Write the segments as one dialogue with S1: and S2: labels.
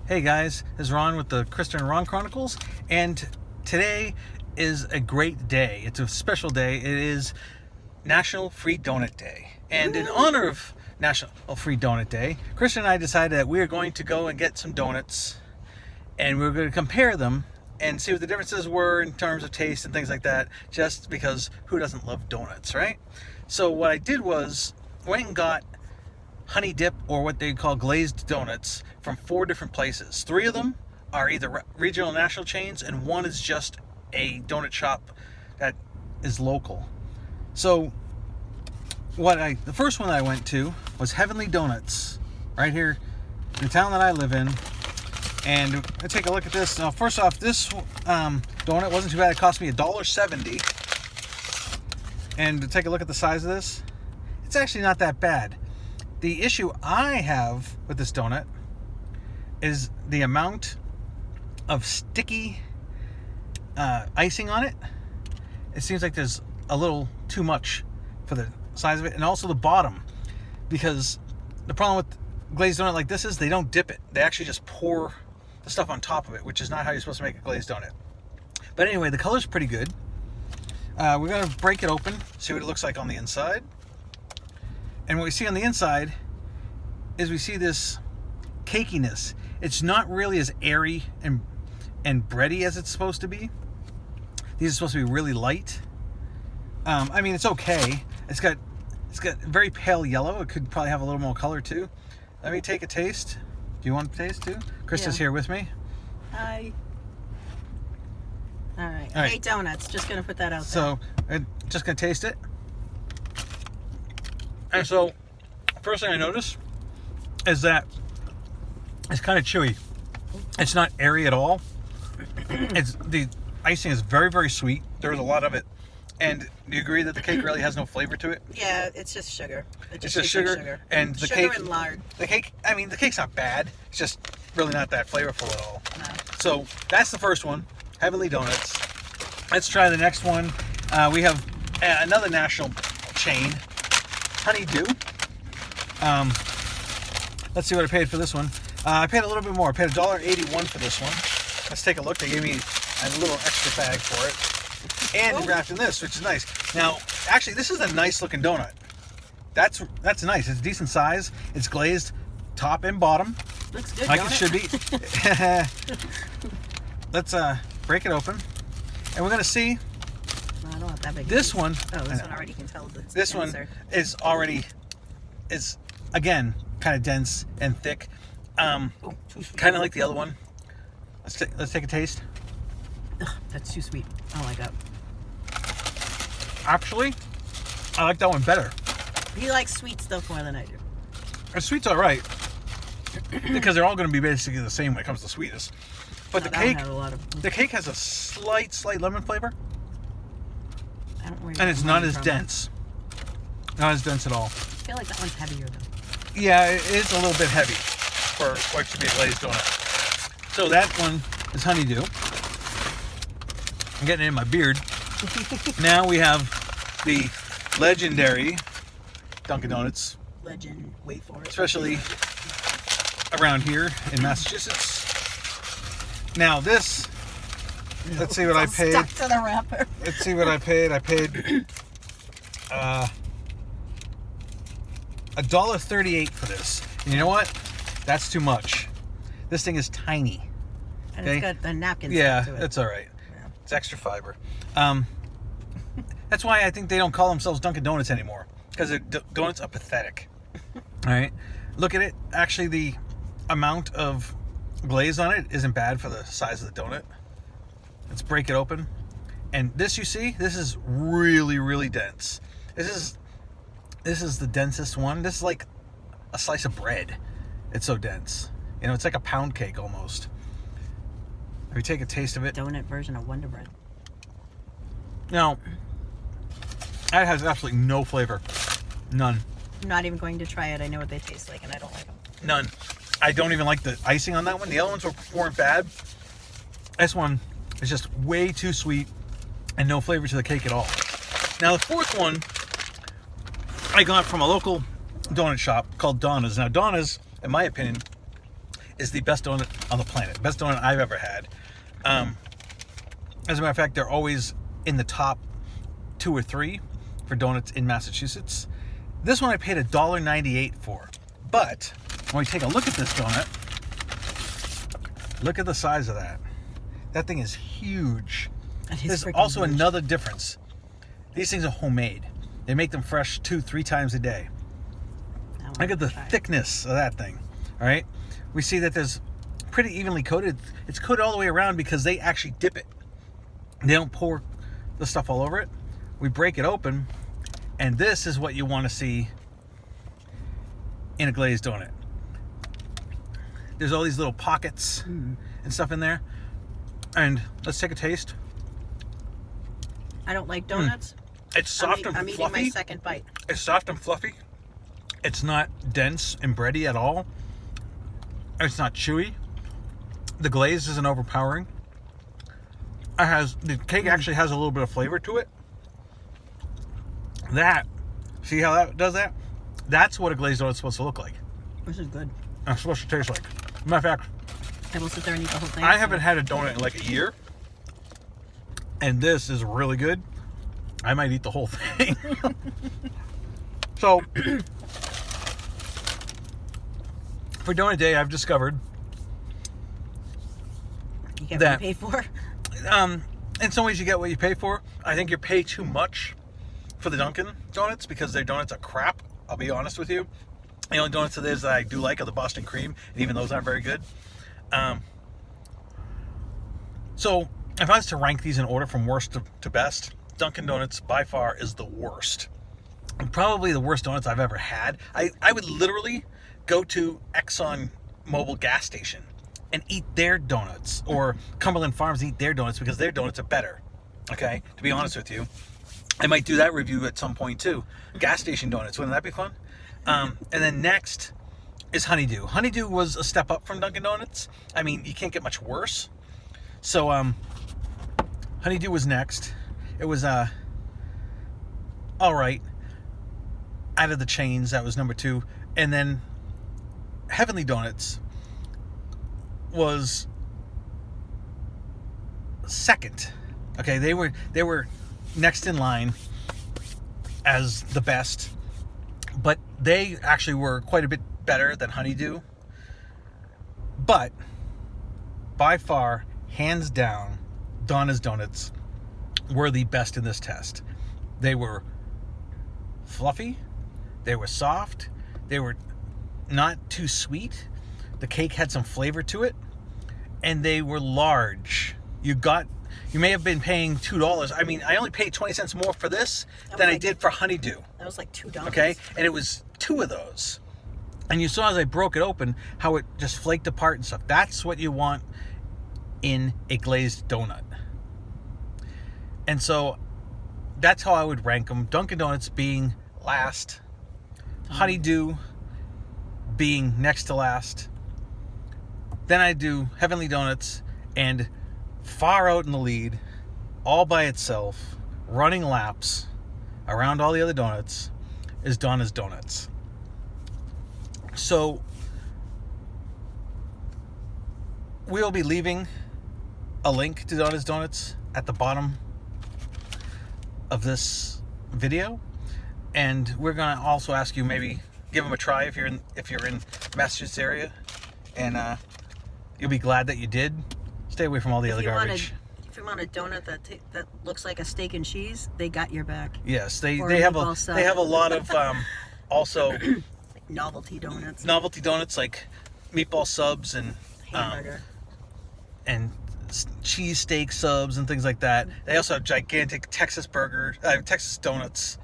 S1: Hey guys, this is Ron with the Krista and Ron Chronicles, and today is a great day. It's a special day. It is National Free Donut Day. And in honor of National Free Donut Day, Krista and I decided that we are going to go and get some donuts, and we're going to compare them and see what the differences were in terms of taste and things like that, just because who doesn't love donuts, right? So what I did was went and got honey dip, or what they call glazed donuts, from 4 different places. 3 of them are either regional and national chains, and 1 is just a donut shop that is local. So the first one that I went to was Heavenly Donuts, right here in the town that I live in. And I take a look at this. Now, first off, this donut wasn't too bad. It cost me $1.70. And to take a look at the size of this, it's actually not that bad. The issue I have with this donut is the amount of sticky icing on it. It seems like there's a little too much for the size of it, and also the bottom, because the problem with glazed donut like this is they don't dip it. They actually just pour the stuff on top of it, which is not how you're supposed to make a glazed donut. But anyway, the color's pretty good. We're going to break it open, see what it looks like on the inside. And what we see on the inside is we see this cakiness. It's not really as airy and bready as it's supposed to be. These are supposed to be really light. I mean, it's okay. It's got very pale yellow. It could probably have a little more color too. Let me take a taste. Do you want to taste too? Krista's here with me.
S2: Hi. All right. I hate donuts. Just gonna put that out there.
S1: So, just gonna taste it. And so, first thing I notice is that it's kind of chewy. It's not airy at all. The icing is very, very sweet. There's a lot of it. And do you agree that the cake really has no flavor to it?
S2: Yeah, it's just sugar.
S1: It's just sugar. And the
S2: sugar
S1: cake,
S2: and lard.
S1: the cake's not bad. It's just really not that flavorful at all.
S2: No.
S1: So that's the first one, Heavenly Donuts. Let's try the next one. We have another national chain, Honeydew. Let's see what I paid for this one. I paid a little bit more. I paid $1.81 for this one. Let's take a look. They gave me a little extra bag for it. And wrapped in this, which is nice. Now, actually, this is a nice looking donut. That's nice. It's a decent size. It's glazed top and bottom,
S2: Looks good,
S1: like
S2: don't
S1: it should be. Let's break it open, and we're gonna see.
S2: No, I don't want that big.
S1: This one.
S2: Oh, this one already can tell.
S1: This one is again kind of dense and thick, kind of like the other one. Let's take a taste.
S2: Ugh, that's too sweet. I don't like that.
S1: Actually, I like that one better.
S2: He likes sweet stuff more than I do.
S1: The sweet's all right, because they're all going to be basically the same when it comes to sweetness. But
S2: No,
S1: the cake,
S2: have a lot of,
S1: the cake has a slight lemon flavor,
S2: I don't really
S1: and it's
S2: like
S1: not
S2: lemon
S1: as
S2: from
S1: dense. Not as dense at all.
S2: I feel like that one's heavier though.
S1: Yeah, it is a little bit heavy for what should be a glazed donut. So that one is Honeydew. I'm getting it in my beard. Now we have the legendary Dunkin' Donuts,
S2: Legend. Wait for it.
S1: especially around here in Massachusetts. Now this, let's see what I paid.
S2: Stuck to the wrapper.
S1: Let's see what I paid. I paid $1.38 for this. And you know what? That's too much. This thing is tiny.
S2: And
S1: Okay.
S2: it's got the napkin
S1: Yeah,
S2: stuck to it.
S1: that's all right.
S2: Yeah.
S1: It's extra fiber. That's why I think they don't call themselves Dunkin' Donuts anymore, because their donuts are pathetic. All right, look at it. Actually, the amount of glaze on it isn't bad for the size of the donut. Let's break it open, and this, you see, this is really, really dense. This is the densest one. This is like a slice of bread. It's so dense. You know, it's like a pound cake almost. Let me take a taste of it.
S2: Donut version of Wonder Bread.
S1: Now, that has absolutely no flavor. None.
S2: I'm not even going to try it. I know what they taste like, and I don't like them.
S1: None. I don't even like the icing on that one. The other ones weren't bad. This one is just way too sweet and no flavor to the cake at all. Now, the fourth one I got from a local donut shop called Donna's. Now, Donna's, in my opinion, is the best donut on the planet. Best donut I've ever had. As a matter of fact, they're always in the top 2 or 3 for donuts in Massachusetts. This one I paid $1.98 for. But when we take a look at this donut, look at the size of that. That thing is huge. There's also
S2: huge.
S1: another difference. These things are homemade. They make them fresh 2-3 times a day. Look at the thickness of that thing. All right. We see that there's pretty evenly coated. It's coated all the way around because they actually dip it. They don't pour the stuff all over it. We break it open, and this is what you want to see in a glazed donut. There's all these little pockets and stuff in there. And let's take a taste.
S2: I don't like donuts.
S1: It's soft and
S2: I'm
S1: fluffy.
S2: eating my second bite.
S1: It's soft and fluffy. It's not dense and bready at all. It's not chewy. The glaze isn't overpowering. The cake actually has a little bit of flavor to it. See how that does that? That's what a glazed donut's supposed to look like.
S2: This is good.
S1: It's supposed to taste like. Matter of fact,
S2: I will sit there and eat the whole thing.
S1: I haven't had a donut in like a year, and this is really good. I might eat the whole thing. So, for donut day, I've discovered
S2: you get
S1: that-
S2: what you pay for.
S1: in some ways you get what you pay for. I think you pay too much for the Dunkin' Donuts because their donuts are crap. I'll be honest with you. The only donuts that I do like are the Boston Cream, and even those aren't very good. So if I was to rank these in order from worst to best, Dunkin' Donuts by far is the worst. And probably the worst donuts I've ever had. I would literally go to Exxon Mobil gas station and eat their donuts, or Cumberland Farms eat their donuts because their donuts are better. Okay, to be honest with you, I might do that review at some point too. Gas station donuts, wouldn't that be fun? And then next is Honeydew. Honeydew was a step up from Dunkin' Donuts. I mean, you can't get much worse. So Honeydew was next. It was all right. Out of the chains, that was number 2, and then Heavenly Donuts was second. Okay, they were next in line as the best, but they actually were quite a bit better than Honeydew. But by far, hands down, Donna's Donuts were the best in this test. They were fluffy, they were soft, they were not too sweet. The cake had some flavor to it, and they were large. You may have been paying $2. I mean, I only paid 20 cents more for this than I did for Honeydew.
S2: That was like $2.
S1: Okay, and it was 2 of those. And you saw as I broke it open how it just flaked apart and stuff. That's what you want in a glazed donut. And so that's how I would rank them. Dunkin' Donuts being last, Honeydew being next to last. Then I do Heavenly Donuts, and far out in the lead, all by itself, running laps around all the other donuts, is Donna's Donuts. So we'll be leaving a link to Donna's Donuts at the bottom of this video, and we're gonna also ask you maybe give them a try if you're in Massachusetts area, and you'll be glad that you did. Stay away from all the other garbage.
S2: If you want a donut that looks like a steak and cheese, they got your back.
S1: Yes, they
S2: Or
S1: have
S2: meatball sub.
S1: they have a lot of also
S2: Like novelty donuts.
S1: novelty donuts like meatball subs and
S2: Hamburger.
S1: cheese steak subs and things like that. They also have gigantic Texas Texas donuts,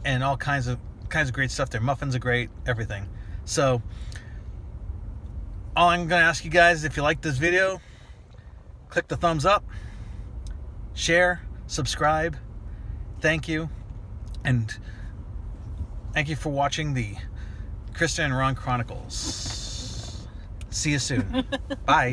S1: and all kinds of great stuff. Their muffins are great, everything. So all I'm gonna ask you guys, if you like this video, click the thumbs up, share, subscribe. Thank you, and thank you for watching the Kristen and Ron Chronicles. See you soon. Bye.